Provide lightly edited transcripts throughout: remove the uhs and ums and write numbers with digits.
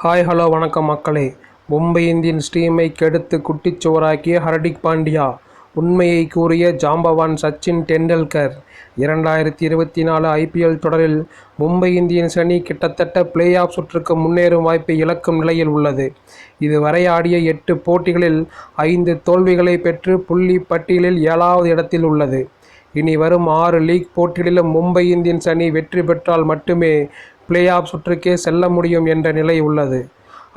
Hi hello வணக்கம் மக்களே. Mumbai Indians டீமை கெடுத்து குட்டிச்சுவராக்கிய ஹர்திக் பாண்டியா, உண்மையை கூறிய ஜாம்பவான் சச்சின் டெண்டுல்கர். 2024 ஐபிஎல் தொடரில் மும்பை இந்தியன்ஸ் அணி கிட்டத்தட்ட பிளே ஆஃப் சுற்றுக்கு முன்னேறும் வாய்ப்பை இழக்கும் நிலையில் உள்ளது. இதுவரை ஆடிய 8 போட்டிகளில் 5 தோல்விகளை பெற்று புள்ளி பட்டியலில் 7வது இடத்தில் உள்ளது. இனி வரும் 6 லீக் போட்டிகளிலும் மும்பை இந்தியன்ஸ் அணி வெற்றி பெற்றால் மட்டுமே பிளே ஆஃப் சுற்றுக்கே செல்ல முடியும் என்ற நிலை உள்ளது.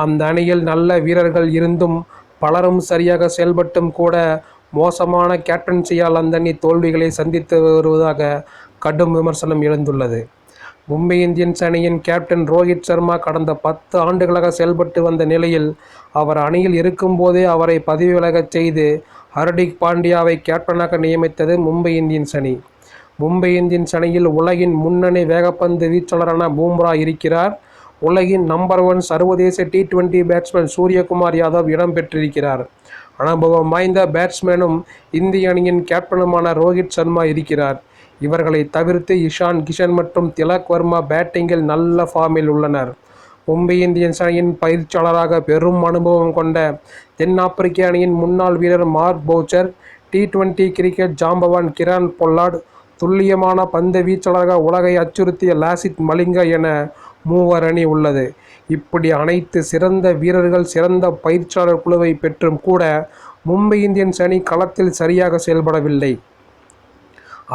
அந்த அணியில் நல்ல வீரர்கள் இருந்தும் பலரும் சரியாக செயல்பட்டும் கூட மோசமான கேப்டன்சியால் அந்த அணி தோல்விகளை சந்தித்து வருவதாக கடும் விமர்சனம் எழுந்துள்ளது. மும்பை இந்தியன்ஸ் அணியின் கேப்டன் ரோஹித் சர்மா கடந்த 10 ஆண்டுகளாக செயல்பட்டு வந்த நிலையில் அவர் அணியில் இருக்கும்போதே அவரை பதவி விலகச் செய்து ஹர்திக் பாண்டியாவை கேப்டனாக நியமித்தது மும்பை இந்தியன்ஸ் அணி. மும்பை இந்தியன்ஸ் அணியில் உலகின் முன்னணி வேகப்பந்து வீச்சாளரான பும்ரா இருக்கிறார். உலகின் நம்பர் 1 சர்வதேச T20 பேட்ஸ்மேன் சூரியகுமார் யாதவ் இடம் பெற்றிருக்கிறார். அனுபவம் வாய்ந்த பேட்ஸ்மேனும் இந்திய அணியின் கேப்டனுமான ரோஹித் சர்மா இருக்கிறார். இவர்களை தவிர்த்து இஷான் கிஷன் மற்றும் திலக் வர்மா பேட்டிங்கில் நல்ல ஃபார்மில் உள்ளனர். மும்பை இந்தியன்ஸ் அணியின் பயிற்சியாளராக பெரும் அனுபவம் கொண்ட தென்னாப்பிரிக்க அணியின் முன்னாள் வீரர் மார்க் பவுச்சர், T20 கிரிக்கெட் ஜாம்பவான் கிரான் பொல்லார்ட், துல்லியமான பந்து வீச்சாளராக உலகை அச்சுறுத்திய லாசித் மலிங்கா என மூவர் அணி உள்ளது. இப்படி அனைத்து சிறந்த வீரர்கள் சிறந்த பயிற்சியாளர் குழுவை பெற்றும் கூட மும்பை இந்தியன்ஸ் அணி களத்தில் சரியாக செயல்படவில்லை.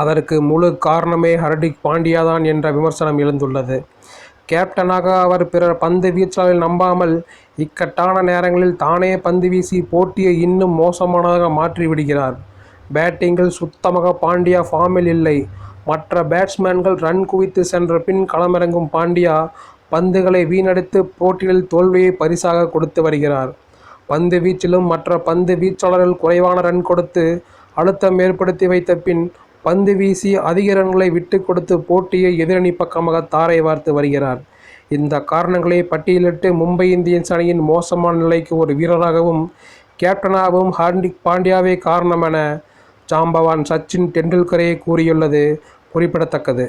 அதற்கு முழு காரணமே ஹர்திக் பாண்டியா தான் என்ற விமர்சனம் எழுந்துள்ளது. கேப்டனாக அவர் பிறர் பந்து வீச்சாளரை நம்பாமல் இக்கட்டான நேரங்களில் தானே பந்து வீசி போட்டியை இன்னும் மோசமானதாக மாற்றிவிடுகிறார். பேட்டிங்கில் சுத்தமாக பாண்டியா ஃபார்மில் இல்லை. மற்ற பேட்ஸ்மேன்கள் ரன் குவித்து சென்ற பின் களமிறங்கும் பாண்டியா பந்துகளை வீணடித்து போட்டியில் தோல்வியை பரிசாக கொடுத்து வருகிறார். பந்து வீச்சிலும் மற்ற பந்து வீச்சாளர்கள் குறைவான ரன் கொடுத்து அழுத்தம் ஏற்படுத்தி வைத்த பின் பந்து வீசி அதிக ரன்களை விட்டு கொடுத்து போட்டியை எதிரணி பக்கமாக தாரை வார்த்து வருகிறார். இந்த காரணங்களை பட்டியலிட்டு மும்பை இந்தியன்ஸ் அணியின் மோசமான நிலைக்கு ஒரு வீரராகவும் கேப்டனாகவும் ஹர்திக் பாண்டியாவே காரணம் என ஜாம்பவான் சச்சின் டெண்டுல்கரே கூறியுள்ளது குறிப்பிடத்தக்கது.